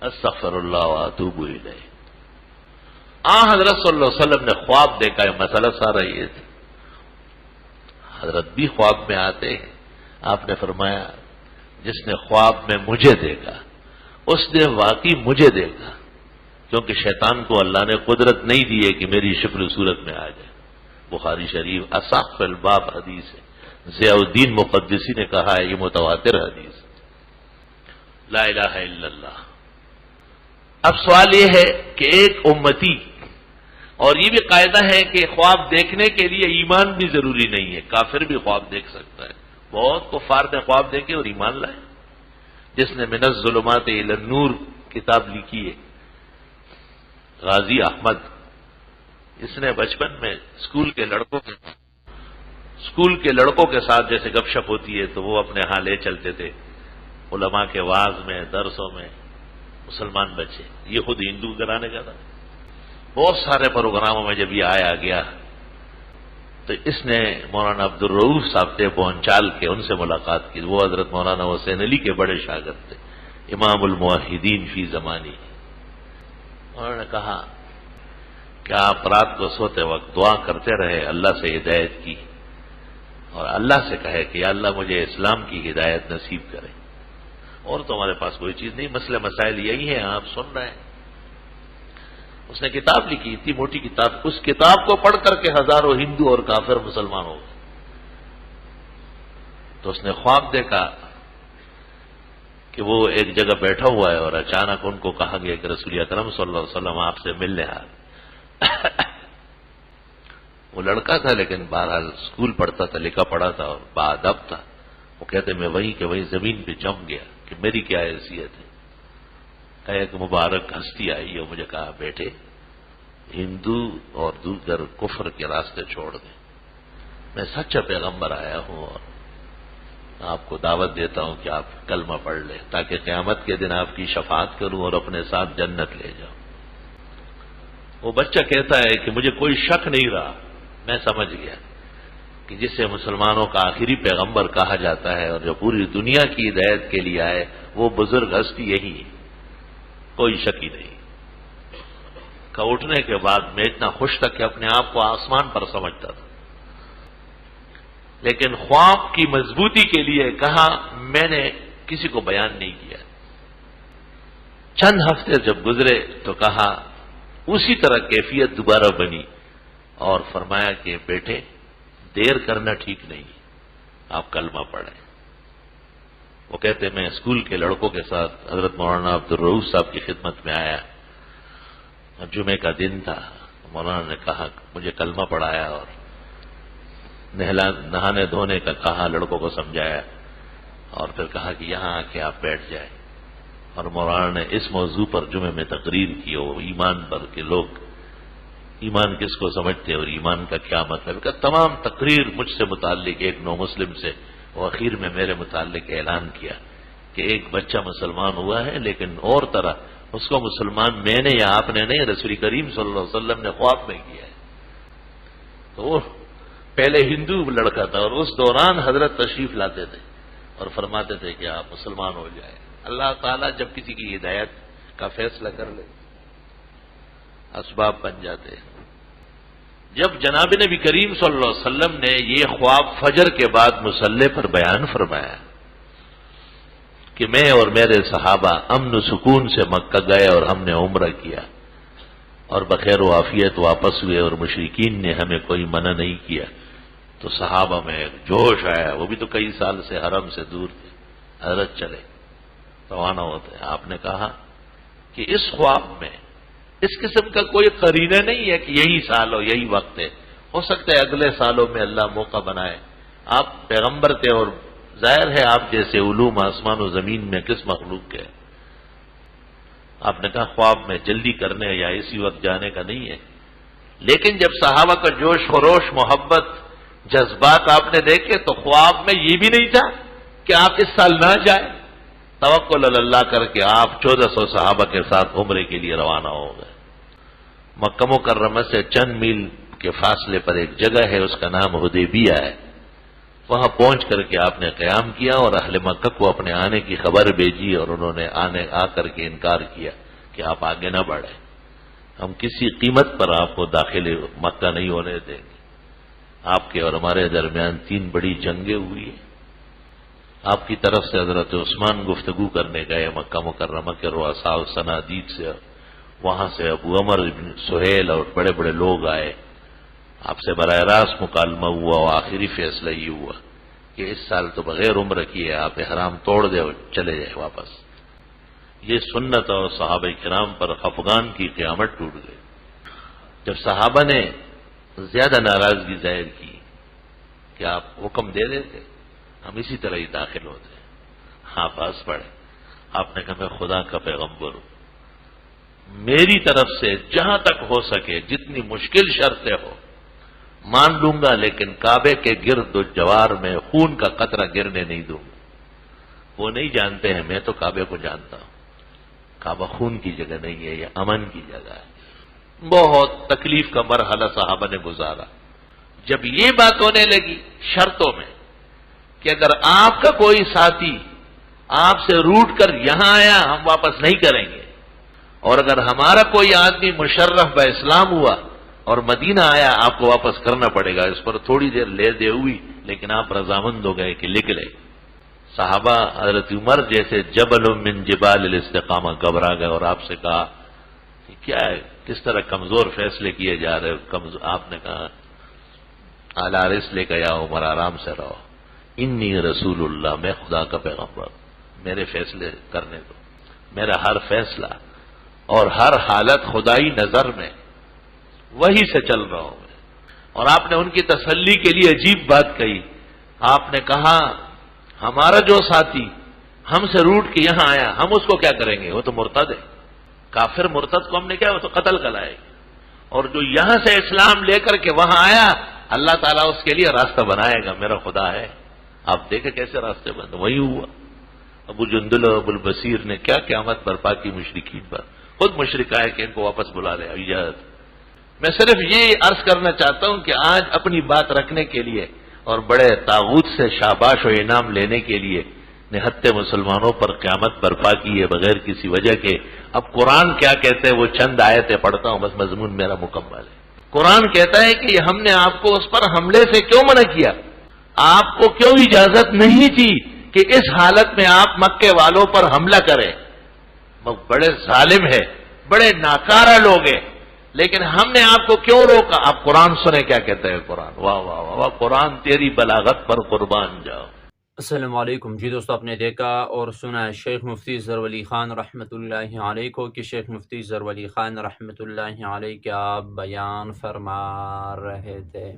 استغفر اللہ واتوب الیہ۔ حضرت صلی اللہ علیہ وسلم نے خواب دیکھا ہے، مسئلہ سارا یہ تھا۔ حضرت بھی خواب میں آتے ہیں، آپ نے فرمایا جس نے خواب میں مجھے دیکھا اس نے واقعی مجھے دیکھا، کیونکہ شیطان کو اللہ نے قدرت نہیں دی ہے کہ میری شکل صورت میں آ جائے۔ بخاری شریف اصح الباب حدیث ہے، ضیاء الدین مقدسی نے کہا ہے یہ متواتر حدیث۔ لا الہ الا اللہ۔ اب سوال یہ ہے کہ ایک امتی، اور یہ بھی قاعدہ ہے کہ خواب دیکھنے کے لیے ایمان بھی ضروری نہیں ہے، کافر بھی خواب دیکھ سکتا ہے۔ بہت کفار نے خواب دیکھے اور ایمان لائے۔ جس نے من الظلمات الی النور کتاب لکھی ہے غازی احمد، اس نے بچپن میں اسکول کے لڑکوں کے ساتھ جیسے گپ شپ ہوتی ہے تو وہ اپنے ہاں لے چلتے تھے علماء کے واعظ میں، درسوں میں، مسلمان بچے۔ یہ خود ہندو گھرانے کا تھا۔ بہت سارے پروگراموں میں جب یہ آیا گیا تو اس نے مولانا عبدالرؤوف صاحب تھے بونچال کے، ان سے ملاقات کی۔ وہ حضرت مولانا حسین علی کے بڑے شاگرد تھے، امام الموحدین فی زمانی۔ انہوں نے کہا کہ آپ رات کو سوتے وقت دعا کرتے رہے اللہ سے ہدایت کی، اور اللہ سے کہے کہ یا اللہ مجھے اسلام کی ہدایت نصیب کرے، اور تو ہمارے پاس کوئی چیز نہیں، مسئلے مسائل یہی ہیں، آپ سن رہے ہیں۔ اس نے کتاب لکھی، اتنی موٹی کتاب، اس کتاب کو پڑھ کر کے ہزاروں ہندو اور کافر مسلمان ہو گئے۔ تو اس نے خواب دیکھا کہ وہ ایک جگہ بیٹھا ہوا ہے اور اچانک ان کو کہا گیا کہ رسول اکرم صلی اللہ علیہ وسلم آپ سے ملنے آئے۔ وہ لڑکا تھا لیکن بہرحال اسکول پڑھتا تھا، لکھا پڑھا تھا اور باادب تھا۔ وہ کہتے میں وہیں کہ وہیں زمین پہ جم گیا کہ میری کیا حیثیت ہے۔ کہا کہ مبارک ہستی آئی اور مجھے کہا بیٹے ہندو اور دوسر کفر کے راستے چھوڑ دیں، میں سچا پیغمبر آیا ہوں اور آپ کو دعوت دیتا ہوں کہ آپ کلمہ پڑھ لیں تاکہ قیامت کے دن آپ کی شفاعت کروں اور اپنے ساتھ جنت لے جاؤں۔ وہ بچہ کہتا ہے کہ مجھے کوئی شک نہیں رہا، میں سمجھ گیا کہ جسے مسلمانوں کا آخری پیغمبر کہا جاتا ہے اور جو پوری دنیا کی ہدایت کے لیے آئے وہ بزرگ ہستی یہی ہے، کوئی شک ہی نہیں۔ کہ اٹھنے کے بعد میں اتنا خوش تھا کہ اپنے آپ کو آسمان پر سمجھتا تھا، لیکن خواب کی مضبوطی کے لیے کہا میں نے کسی کو بیان نہیں کیا۔ چند ہفتے جب گزرے تو کہا اسی طرح کیفیت دوبارہ بنی اور فرمایا کہ بیٹے دیر کرنا ٹھیک نہیں، آپ کلمہ پڑھیں۔ وہ کہتے میں اسکول کے لڑکوں کے ساتھ حضرت مولانا عبدالرؤوف صاحب کی خدمت میں آیا، جمعے کا دن تھا۔ مولانا نے کہا مجھے کلمہ پڑھایا اور نہانے دھونے کا کہا، لڑکوں کو سمجھایا اور پھر کہا کہ یہاں آ کے آپ بیٹھ جائیں۔ اور مولانا نے اس موضوع پر جمعے میں تقریر کی، وہ ایمان پر کہ لوگ ایمان کس کو سمجھتے اور ایمان کا کیا مطلب کا تمام تقریر مجھ سے متعلق ایک نو مسلم سے، وہ اخیر میں میرے متعلق اعلان کیا کہ ایک بچہ مسلمان ہوا ہے لیکن اور طرح اس کو مسلمان میں نے یا آپ نے نہیں، رسول کریم صلی اللہ علیہ وسلم نے خواب میں کیا ہے۔ تو وہ پہلے ہندو لڑکا تھا اور اس دوران حضرت تشریف لاتے تھے اور فرماتے تھے کہ آپ مسلمان ہو جائیں۔ اللہ تعالیٰ جب کسی کی ہدایت کا فیصلہ کر لے اسباب بن جاتے ہیں۔ جب جناب نبی کریم صلی اللہ علیہ وسلم نے یہ خواب فجر کے بعد مصلی پر بیان فرمایا کہ میں اور میرے صحابہ امن و سکون سے مکہ گئے اور ہم نے عمرہ کیا اور بخیر و عافیت واپس ہوئے اور مشرکین نے ہمیں کوئی منع نہیں کیا، تو صحابہ میں ایک جوش آیا، وہ بھی تو کئی سال سے حرم سے دور تھے۔ حضرت چلے روانہ ہوتے ہیں۔ آپ نے کہا کہ اس خواب میں اس قسم کا کوئی قرینہ نہیں ہے کہ یہی سال ہو یہی وقت ہے، ہو سکتا ہے اگلے سالوں میں اللہ موقع بنائے۔ آپ پیغمبر تھے اور ظاہر ہے آپ جیسے علوم آسمان و زمین میں کس مخلوق کے۔ آپ نے کہا خواب میں جلدی کرنے یا اسی وقت جانے کا نہیں ہے، لیکن جب صحابہ کا جوش خروش محبت جذبات آپ نے دیکھے تو خواب میں یہ بھی نہیں تھا کہ آپ اس سال نہ جائیں۔ توکل علی اللہ کر کے آپ 1400 صحابہ کے ساتھ عمرے کے لیے روانہ ہو گئے۔ مکہ مکرمہ سے چند میل کے فاصلے پر ایک جگہ ہے، اس کا نام حدیبیہ ہے۔ وہاں پہنچ کر کے آپ نے قیام کیا اور اہل مکہ کو اپنے آنے کی خبر بھیجی، اور انہوں نے آ کر کے انکار کیا کہ آپ آگے نہ بڑھیں، ہم کسی قیمت پر آپ کو داخل مکہ نہیں ہونے دیں گے۔ آپ کے اور ہمارے درمیان 3 بڑی جنگیں ہوئی ہیں۔ آپ کی طرف سے حضرت عثمان گفتگو کرنے گئے مکہ مکرمہ کے رؤساء و صنادید سے، وہاں سے ابو عمر بن سہیل اور بڑے بڑے لوگ آئے، آپ سے براہ راست مکالمہ ہوا، اور آخری فیصلہ یہ ہوا کہ اس سال تو بغیر عمرہ کیے آپ احرام توڑ دے اور چلے جائے واپس۔ یہ سنت اور صحابہ کرام پر خفقان کی قیامت ٹوٹ گئی۔ جب صحابہ نے زیادہ ناراضگی ظاہر کی کہ آپ حکم دے دیتے ہم اسی طرح ہی داخل ہوتے ہیں، آپ ہنس پڑے۔ آپ نے کہا میں خدا کا پیغمبر ہوں، میری طرف سے جہاں تک ہو سکے جتنی مشکل شرطیں ہو مان لوں گا، لیکن کعبے کے گرد و جوار میں خون کا قطرہ گرنے نہیں دوں گا۔ وہ نہیں جانتے ہیں، میں تو کعبے کو جانتا ہوں۔ کعبہ خون کی جگہ نہیں ہے، یہ امن کی جگہ ہے۔ بہت تکلیف کا مرحلہ صحابہ نے گزارا۔ جب یہ بات ہونے لگی شرطوں میں کہ اگر آپ کا کوئی ساتھی آپ سے روٹ کر یہاں آیا ہم واپس نہیں کریں گے، اور اگر ہمارا کوئی آدمی مشرف با اسلام ہوا اور مدینہ آیا آپ کو واپس کرنا پڑے گا۔ اس پر تھوڑی دیر لے دے ہوئی، لیکن آپ رضامند ہو گئے کہ لکھ لے۔ صحابہ حضرت عمر جیسے جبل من جبال الاستقامہ گھبرا گئے اور آپ سے کہا کہ کیا ہے، کس طرح کمزور فیصلے کیے جا رہے ہو۔ آپ نے کہا اعلی رسلے کا یا عمر، آرام سے رہو، انی رسول اللہ، میں خدا کا پیغمبر، میرے فیصلے کرنے دو، میرا ہر فیصلہ اور ہر حالت خدائی نظر میں وہی سے چل رہا ہوں میں۔ اور آپ نے ان کی تسلی کے لیے عجیب بات کہی، آپ نے کہا ہمارا جو ساتھی ہم سے روٹ کے یہاں آیا ہم اس کو کیا کریں گے، وہ تو مرتد ہے، کافر مرتد کو ہم نے کیا، وہ تو قتل کرائے گا، اور جو یہاں سے اسلام لے کر کے وہاں آیا اللہ تعالیٰ اس کے لیے راستہ بنائے گا، میرا خدا ہے۔ آپ دیکھیں کیسے راستے بند، وہی ہوا۔ ابو جندل اور ابو البصیر نے کیا قیامت برپا کی مشرکین پر، خود مشرک آئے کہ ان کو واپس بلا لے اجازت۔ میں صرف یہ عرض کرنا چاہتا ہوں کہ آج اپنی بات رکھنے کے لیے اور بڑے طاغوت سے شاباش و انعام لینے کے لیے نہتے مسلمانوں پر قیامت برپا کی ہے بغیر کسی وجہ کے۔ اب قرآن کیا کہتے ہیں وہ چند آیتیں پڑھتا ہوں، بس مضمون میرا مکمل ہے۔ قرآن کہتا ہے کہ ہم نے آپ کو اس پر حملے سے کیوں منع کیا، آپ کو کیوں اجازت نہیں تھی کہ اس حالت میں آپ مکے والوں پر حملہ کریں۔ وہ بڑے ظالم ہے، بڑے ناکارہ لوگ ہیں، لیکن ہم نے آپ کو کیوں روکا؟ آپ قرآن سنیں کیا کہتے ہیں قرآن۔ واہ واہ واہ واہ، قرآن تیری بلاغت پر قربان جاؤ۔ السلام علیکم جی دوستو، آپ نے دیکھا اور سنا شیخ مفتی ظفر علی خان رحمۃ اللہ علیہ کو کہ شیخ مفتی ظفر علی خان رحمۃ اللہ علیہ کیا بیان فرما رہے تھے۔